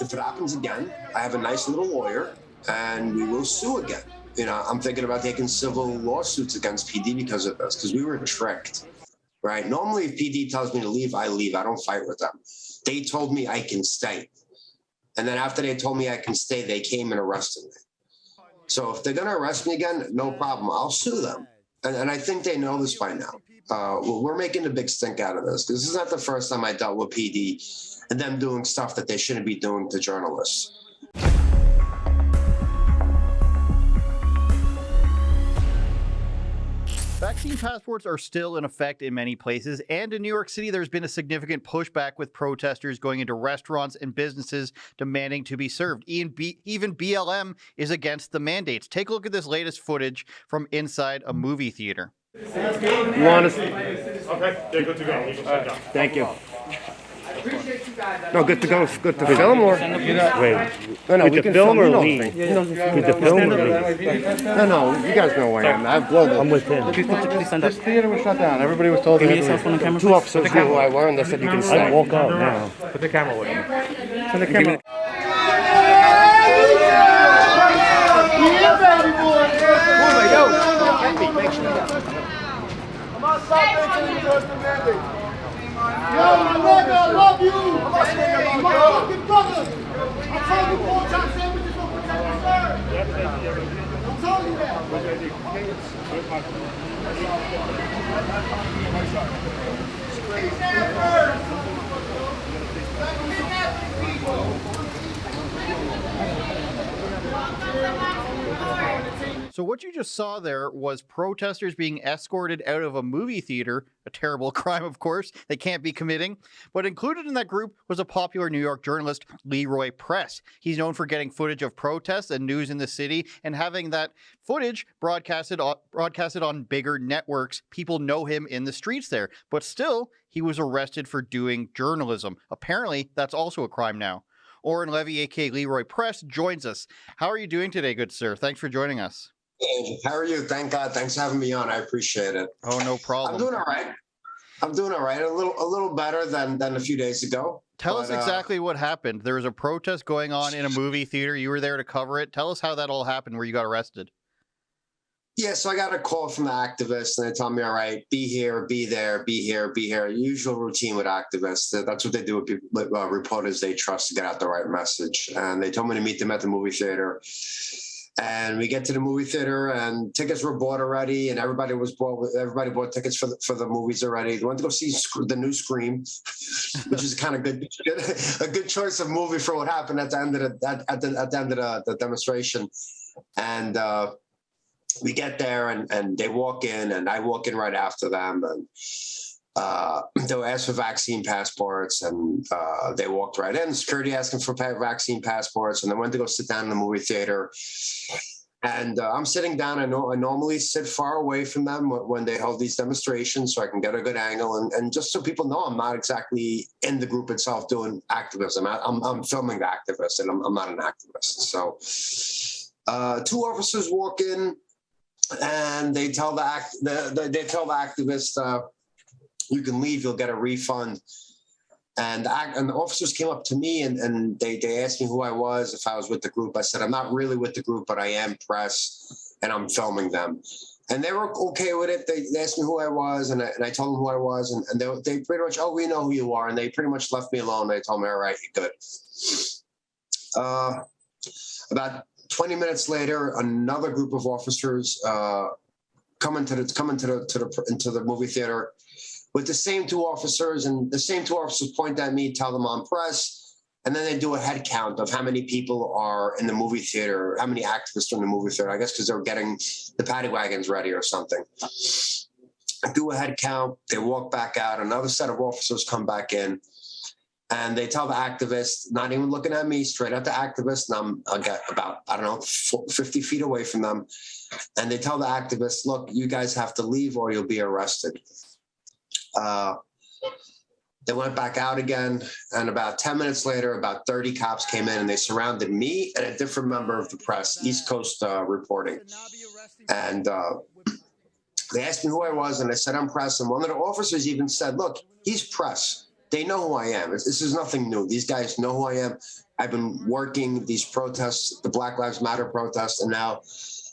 if it happens again, I have a nice little lawyer, and we will sue again. You know, I'm thinking about taking civil lawsuits against PD because of this, because we were tricked, right? Normally, if PD tells me to leave, I leave. I don't fight with them. They told me I can stay. And then after they told me I can stay, they came and arrested me. So if they're going to arrest me again, no problem. I'll sue them. And I think they know this by now. We're making a big stink out of this, because this is not the first time I dealt with PD and them doing stuff that they shouldn't be doing to journalists. Vaccine passports are still in effect in many places, and in New York City, there's been a significant pushback with protesters going into restaurants and businesses demanding to be served. Even BLM is against the mandates. Take a look at this latest footage from inside a movie theater. You want us? Okay, they're good to go. Thank you. No, good to go. Good to film or wait? No, we can film or leave. Good to film or leave? No, you guys know where I am. I have global. I'm with him. This theater was shut down. Everybody was told. Give me your cell phone and camera. Two officers knew who I were, and they said you can stay. I walk out now. Put the camera away. Turn the camera. I'm outside making you the mandate. Yo, my brother, I love you. I'm my fucking brother. I told you 4 times sandwiches will protect you, sir. I'm telling you So what you just saw there was protesters being escorted out of a movie theater, a terrible crime, of course, they can't be committing. But included in that group was a popular New York journalist, Leeroy Press. He's known for getting footage of protests and news in the city and having that footage broadcasted on bigger networks. People know him in the streets there. But still, he was arrested for doing journalism. Apparently, that's also a crime now. Oren Levy, a.k.a. Leeroy Press, joins us. How are you doing today, good sir? Thanks for joining us. Hey, how are you? Thank God. Thanks for having me on. I appreciate it. Oh, no problem. I'm doing all right. A little better than a few days ago. Tell us exactly what happened. There was a protest going on in a movie theater. You were there to cover it. Tell us how that all happened, where you got arrested. Yeah, so I got a call from the activists, and they told me, all right, be here, be there, be here, be here. Usual routine with activists. That's what they do with people, reporters they trust to get out the right message. And they told me to meet them at the movie theater. And we get to the movie theater, and tickets were bought already, and everybody bought tickets for the movies already. They went to go see the new Scream, which is kind of a good choice of movie for what happened at the end of the demonstration. And we get there, and they walk in, and I walk in right after them, and they were asked for vaccine passports, and they walked right in. Security asking for vaccine passports, and they went to go sit down in the movie theater. And I'm sitting down. I normally sit far away from them when they hold these demonstrations, so I can get a good angle. And just so people know, I'm not exactly in the group itself doing activism. I'm filming the activists, and I'm not an activist. So 2 officers walk in, and they tell the activist, you can leave, you'll get a refund. And the officers came up to me, and they asked me who I was, if I was with the group. I said, I'm not really with the group, but I am press, and I'm filming them. And they were okay with it. They asked me who I was, and I told them who I was. And they pretty much, we know who you are. And they pretty much left me alone. They told me, all right, you're good. About 20 minutes later, another group of officers come into the movie theater with the same 2 officers, and the same 2 officers point at me, tell them I'm press, and then they do a head count of how many people are in the movie theater, how many activists are in the movie theater. I guess because they're getting the paddy wagons ready or something. I do a head count. They walk back out. Another set of officers come back in, and they tell the activist, not even looking at me, straight at the activist, and I get about, 50 feet away from them. And they tell the activist, look, you guys have to leave or you'll be arrested. They went back out again, and about 10 minutes later, about 30 cops came in, and they surrounded me and a different member of the press, East Coast Reporting. And they asked me who I was, and I said, I'm press. And one of the officers even said, look, he's press. They know who I am. This is nothing new. These guys know who I am. I've been working these protests, the Black Lives Matter protests, and now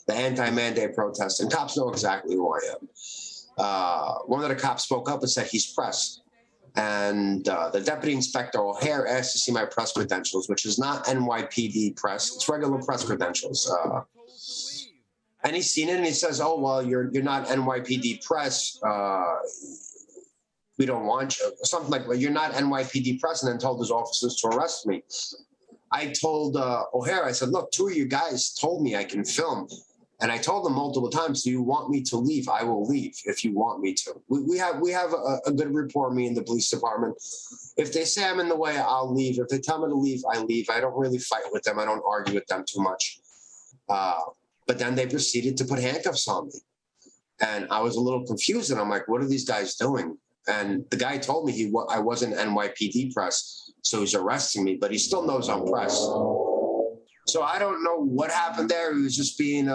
the anti-mandate protests, and cops know exactly who I am. One of the cops spoke up and said he's press. And the deputy inspector O'Hare asked to see my press credentials, which is not NYPD press; it's regular press credentials. And he's seen it, and he says, "Oh well, you're not NYPD press. We don't want you." Something like, "Well, you're not NYPD press," and then told his officers to arrest me. I told O'Hare, I said, "Look, 2 of you guys told me I can film." And I told them multiple times, "Do you want me to leave? I will leave if you want me to." We have a good rapport, me and the police department. If they say I'm in the way, I'll leave. If they tell me to leave, I leave. I don't really fight with them. I don't argue with them too much. But then they proceeded to put handcuffs on me. And I was a little confused. And I'm like, what are these guys doing? And the guy told me I wasn't NYPD press, so he's arresting me. But he still knows I'm press. So I don't know what happened there. He was just being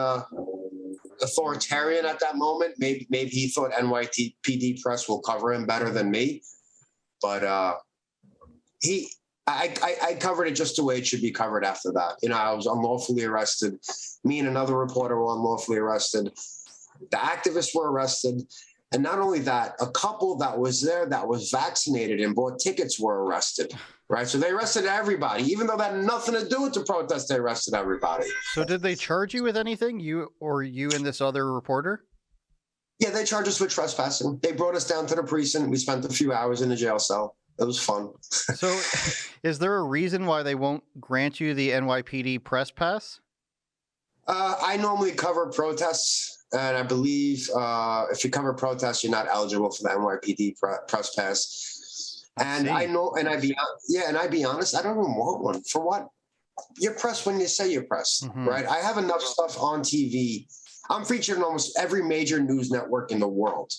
authoritarian at that moment. Maybe he thought NYPD press will cover him better than me. But I covered it just the way it should be covered after that. You know, I was unlawfully arrested. Me and another reporter were unlawfully arrested. The activists were arrested. And not only that, a couple that was there that was vaccinated and bought tickets were arrested, right? So they arrested everybody. Even though that had nothing to do with the protest, they arrested everybody. So did they charge you with anything, you and this other reporter? Yeah, they charged us with trespassing. They brought us down to the precinct. We spent a few hours in the jail cell. It was fun. So is there a reason why they won't grant you the NYPD press pass? I normally cover protests. And I believe if you cover protests, you're not eligible for the NYPD press pass. And I know, and I'd be honest, I don't even want one. For what? You're press when you say you're press, right? I have enough stuff on TV. I'm featured in almost every major news network in the world.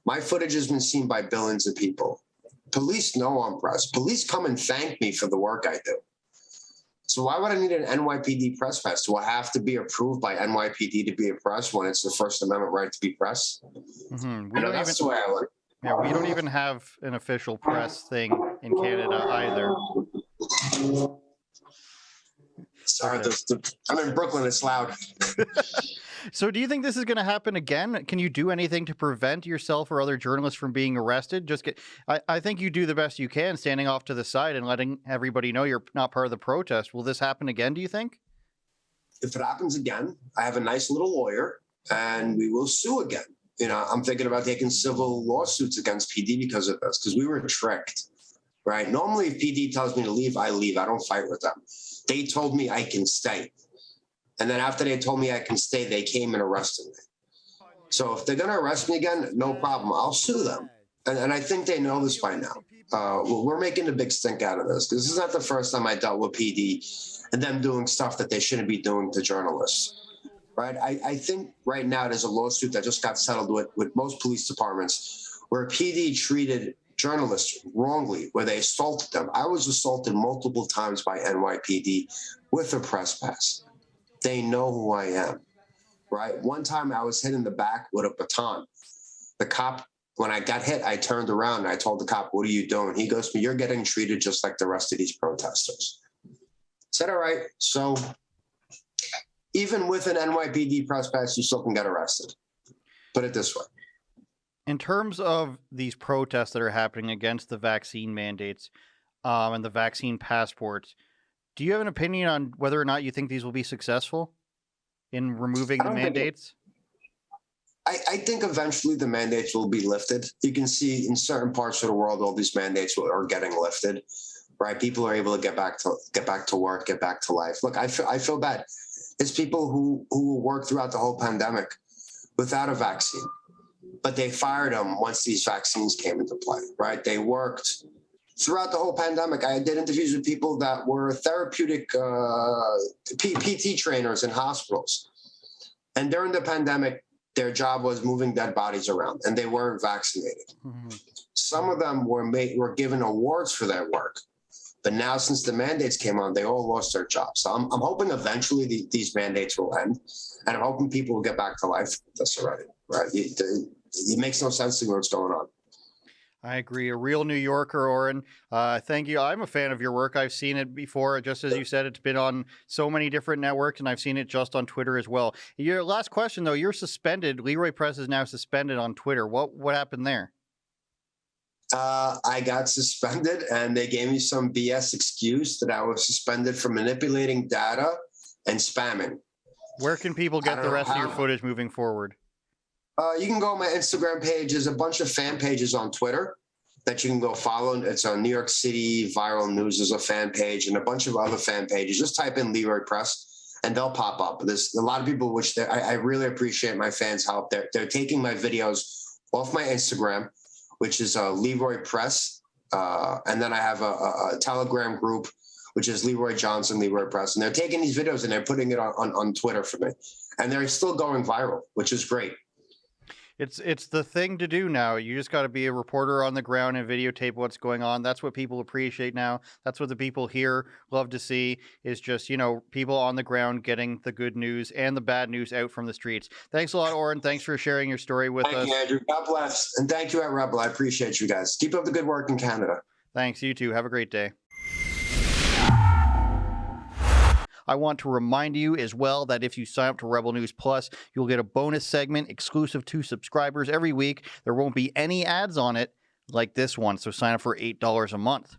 My footage has been seen by billions of people. Police know I'm press. Police come and thank me for the work I do. So why would I need an NYPD press pass? Do I have to be approved by NYPD to be a press when it's the First Amendment right to be press? That's the way I look. Yeah, we don't even have an official press thing in Canada either. Sorry, I'm in Brooklyn. It's loud. So do you think this is going to happen again? Can you do anything to prevent yourself or other journalists from being arrested? I think you do the best you can, standing off to the side and letting everybody know you're not part of the protest. Will this happen again, do you think? If it happens again, I have a nice little lawyer and we will sue again. You know, I'm thinking about taking civil lawsuits against PD because of this, because we were tricked, right? Normally, if PD tells me to leave, I leave. I don't fight with them. They told me I can stay. And then after they told me I can stay, they came and arrested me. So if they're going to arrest me again, no problem. I'll sue them. And I think they know this by now. We're making a big stink out of this because this is not the first time I dealt with PD and them doing stuff that they shouldn't be doing to journalists. Right? I think right now there's a lawsuit that just got settled with most police departments where PD treated journalists wrongly, where they assaulted them. I was assaulted multiple times by NYPD with a press pass. They know who I am, right? One time I was hit in the back with a baton. The cop, when I got hit, I turned around and I told the cop, "What are you doing?" He goes to me, "You're getting treated just like the rest of these protesters." I said, all right. So even with an NYPD press pass, you still can get arrested. Put it this way. In terms of these protests that are happening against the vaccine mandates and the vaccine passports, do you have an opinion on whether or not you think these will be successful in removing the mandates? I think eventually the mandates will be lifted. You can see in certain parts of the world, all these mandates are getting lifted, right? People are able to get back to work, get back to life. Look, I feel bad. It's people who worked throughout the whole pandemic without a vaccine, but they fired them once these vaccines came into play, right? They worked throughout the whole pandemic. I did interviews with people that were therapeutic PT trainers in hospitals. And during the pandemic, their job was moving dead bodies around, and they weren't vaccinated. Some of them were given awards for their work. But now, since the mandates came on, they all lost their jobs. So I'm hoping eventually these mandates will end, and I'm hoping people will get back to life. That's already, right? It makes no sense to me what's going on. I agree. A real New Yorker, Oren. Thank you. I'm a fan of your work. I've seen it before. Just as you said, it's been on so many different networks, and I've seen it just on Twitter as well. Your last question, though, you're suspended. Leeroy Press is now suspended on Twitter. What happened there? I got suspended, and they gave me some BS excuse that I was suspended for manipulating data and spamming. Where can people get the rest of your footage moving forward? You can go on my Instagram page. There's a bunch of fan pages on Twitter that you can go follow. It's on New York City Viral News. There's a fan page and a bunch of other fan pages. Just type in Leeroy Press and they'll pop up. There's a lot of people, which I really appreciate my fans' help. They're taking my videos off my Instagram, which is Leeroy Press. And then I have a Telegram group, which is Leroy Johnson, Leeroy Press. And they're taking these videos and they're putting it on Twitter for me. And they're still going viral, which is great. It's the thing to do now. You just got to be a reporter on the ground and videotape what's going on. That's what people appreciate now. That's what the people here love to see, is just, people on the ground getting the good news and the bad news out from the streets. Thanks a lot, Oren. Thanks for sharing your story with us. Thank you, Andrew. God bless. And thank you at Rebel. I appreciate you guys. Keep up the good work in Canada. Thanks. You too. Have a great day. I want to remind you as well that if you sign up to Rebel News Plus, you'll get a bonus segment exclusive to subscribers every week. There won't be any ads on it like this one, so sign up for $8 a month.